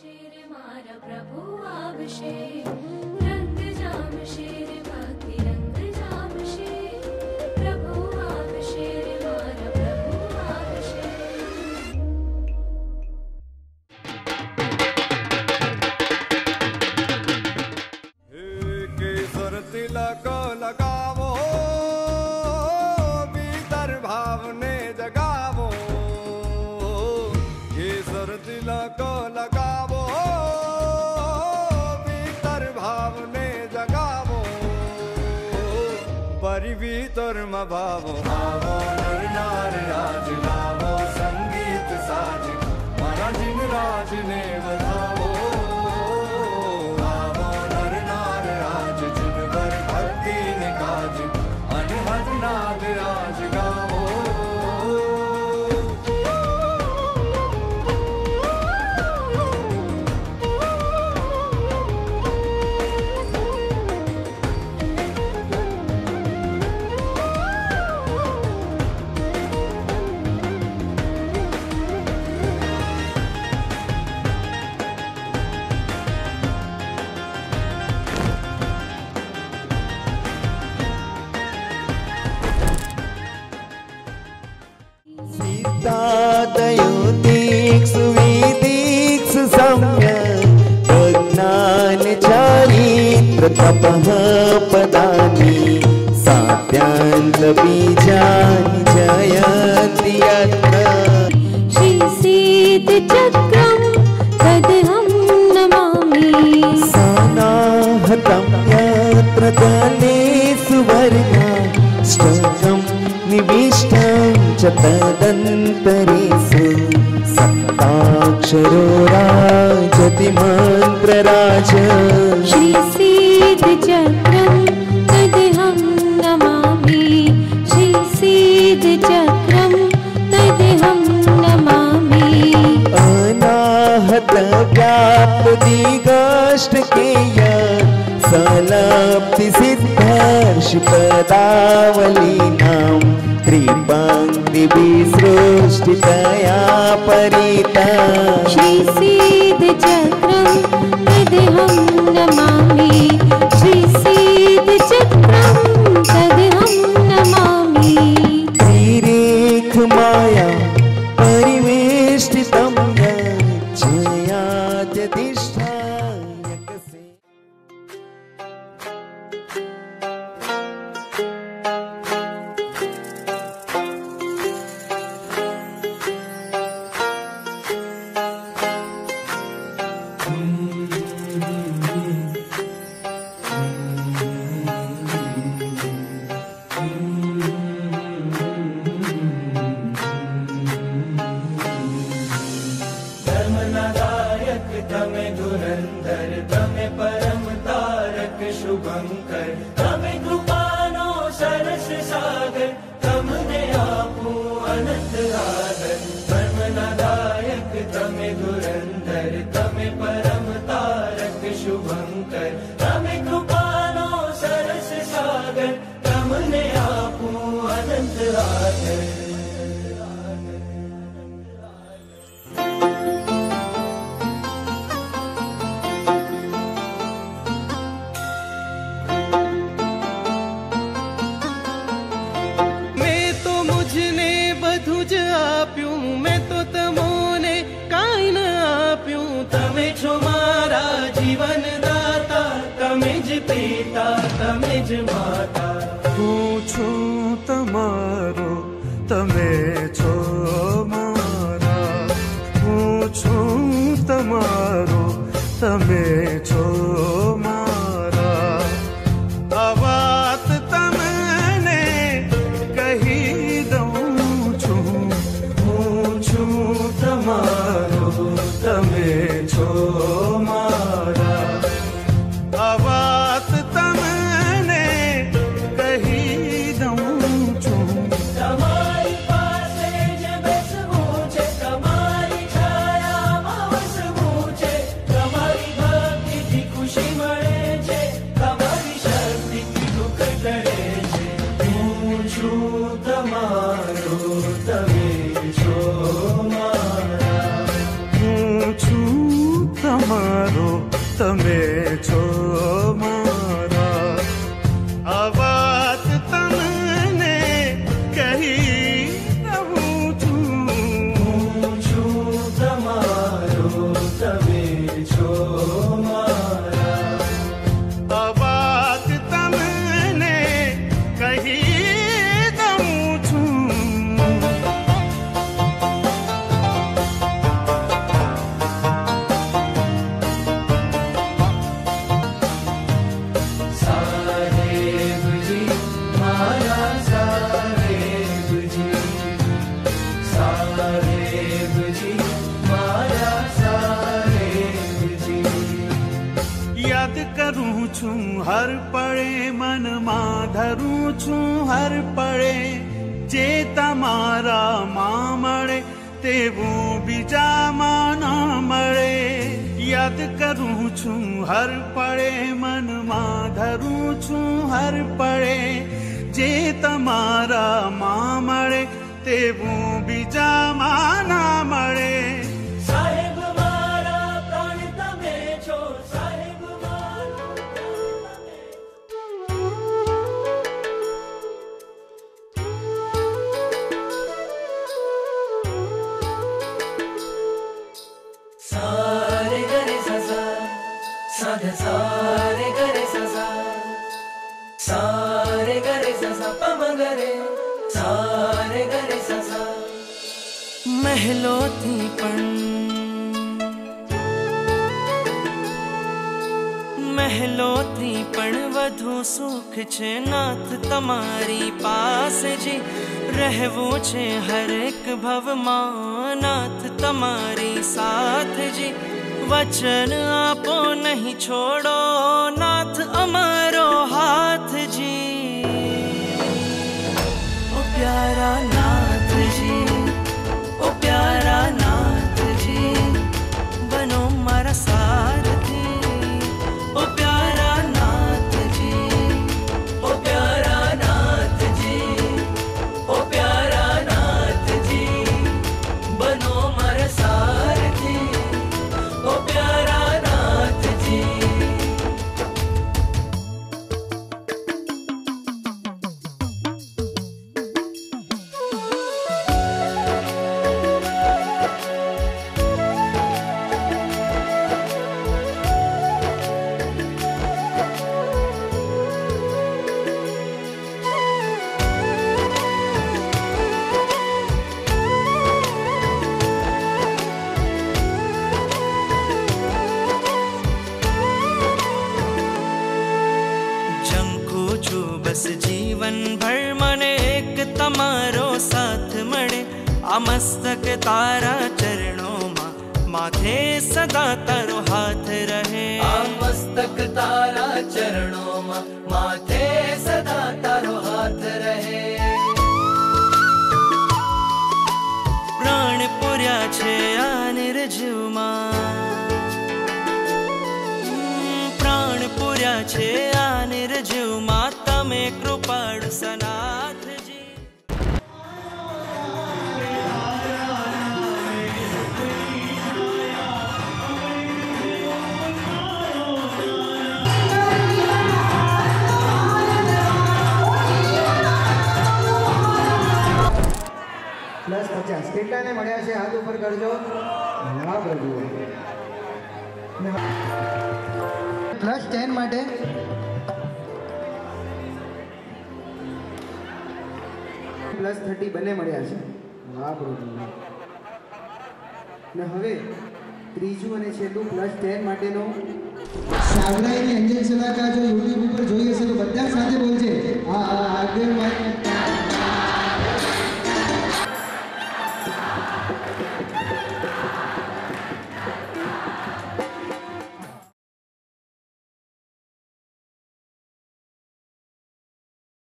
शेर मारा प्रभु आवशे रंग जाम शेर बाकी रंग जाम शेर प्रभु आवशे मारा प्रभु आवशे। केसर तिलक लगावो भीतर भावने जगावो केसर तिलक लगावो भीतर भावने जगावो परि भीतर में भावो आवो नर नार राज लावो संगीत साज मारा जिन राज ने बधावो आवो नर नार राज जिन पर भक्ति निकाज अनहद नाद राज गावो। दयोदीक्ष विदीक्ष सम्यक् प्रज्ञान चारित्र तपः पदानि सात्यान्त बीजानि जयन्ति यत्र श्रीसीद चक्रं तदहं नमामि सानाहतं यत्र दले सुवर्णा ष्टकं निविष्टं च तदन्तरेषु सप्ताक्षरो राजति मन्त्रराज श्रीसीद चक्रं तदहं नमामि श्रीसीद चक्रं तदहं नमामि अनाहत व्याप्त दिगाष्टकेय सलप्ति सिद्धर्ष पदावलीनां त्रिपङ्क्ति विसृष्टितया परिता श्रीसीद चक्रं तदहं नमामि श्रीसीद चक्रं तदहं नमामि त्रिरेख माया परिवेष्टितं जयाद्यधिष्ठायकसे धर्मनादायक तमे धुरंधर तमे परम तारक शुभंकर तमे कृपानो सरस सागर तमने आपू अनंत आदर धर्मनादायक तमे धुरंधर तमे परम तारक शुभंकर तमे कृपानो सरस सागर तमने आपू अनंत आदर। मैं तो तमोने काई न आप्यूं तमे छो मारा जीवन दाता तमे ज पिता तमे ज माता पूछूं तमारो तमे छो मारा पूछूं तमारो तमे छो मारा आवात तमने कही तमारो तमे छो मारा आवात तमने कही दऊं छूं तमारी पासे તમે છો મારા. આ વાત તમને કહી રહું છું. હું છું તમારો, તમે છો મારા. આ વાત તમને કહી દઉં છું. સાહેબજી મારા સાહેબજી, સાહેબજી મારા સાહેબજી. યાદ કરું છું હર પળે, મનમાં ધરું છું હર પળે. જે તમારા માં મળે તેવું બીજામાં ના મળે. યાદ કરું છું હર પળે, મનમાં ધરું છું હર પળે. જે તમારા માં મળે તેવું બીજામાં ના મળે. સાહેબ મારા પ્રાણ તમે છો, સાહેબ મારા સારે ગરે સસા, સાધે સારે ગરે સસા, સારે ગરે સસા પમ ગરે, સારે ગરે સસા. મહેલોથી પણ વધુ સુખ છે નાથ તમારી પાસે જી. રહેવું છે હરેક ભવમાં નાથ તમારી સાથ જી. વચન આપો નહીં છોડો નાથ અમારો હાથ જી. ઓ પ્યારા નાથજી, ઓ પ્યારા નાથજી, બનો મારા સારથી. ઓ પ્યારા નાથજી, ઓ પ્યારા નાથજી, ઓ પ્યારા નાથજી, બનો મારા સારથી. ઓ પ્યારા નાથજી. જંખું છું બસ જીવન ભર મને એક તમારો સાથ મળે. આ મસ્તક તારા ચરણોમાં માથે સદા તારો હાથ રહે. આ મસ્તક તારા ચરણોમાં માથે સદા તારો હાથ રહે. પ્રાણ પૂર્યા છે આ નિર્જીવમાં, પ્રાણ પૂર્યા છે આ નિર્જીવમાં તમે કૃપાળુ સનાથજી. +50 કેટલાને મળ્યા છે હાથ ઉપર કરજો. વાહ પ્રભુ. +10 માટે +30 બંને મળ્યા છે. વાહ પ્રભુ. ને હવે ત્રીજું અને છેલ્લું +10 માટેનો સાવરાઈની અંજન સલાહકાર જો યુટ્યુબ ઉપર જોઈએ છે તો બધા સાથે બોલજે. હા હા આગળ માઇક